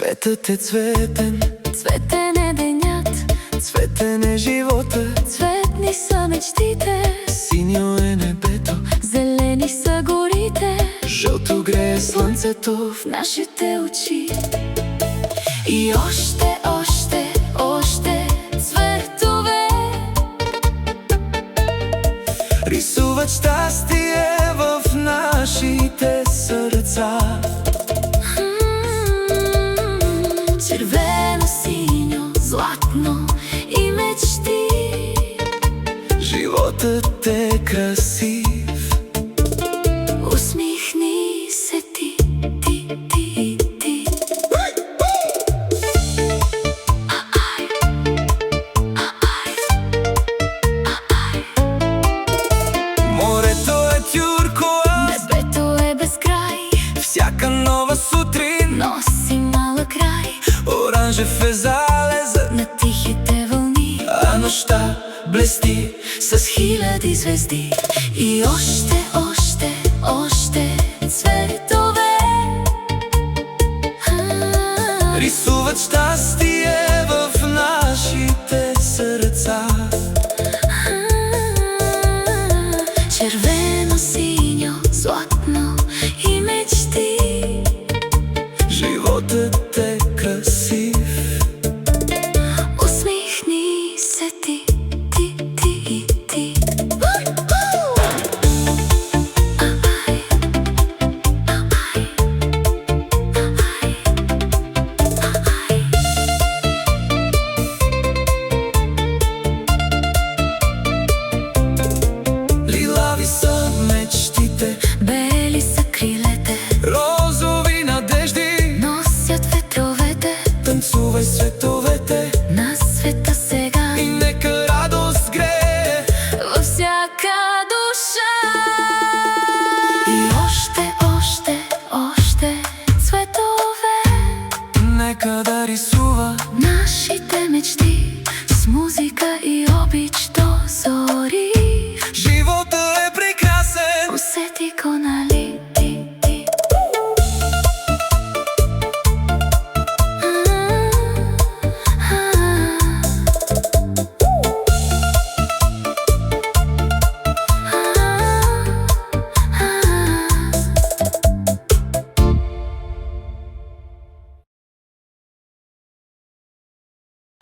Цветът е цветен, цветен е денят, цветен е живота, цветни са мечтите, синьо е небето, зелени са горите, жълто грее слънцето в нашите очи. И още, още, още цветове рисуват щастие в нашите сърца. Червено, синьо, златно и мечти. Животът е красив. Усмихни се ти, ти, ти, ти. Морето е тюркоаз, Небето е безкрай, всяка нова сутрин носи малък край оранжев е залезът, на тихите вълни, а нощта блести с хиляди звезди. И още, още, още цветове рисуват щастие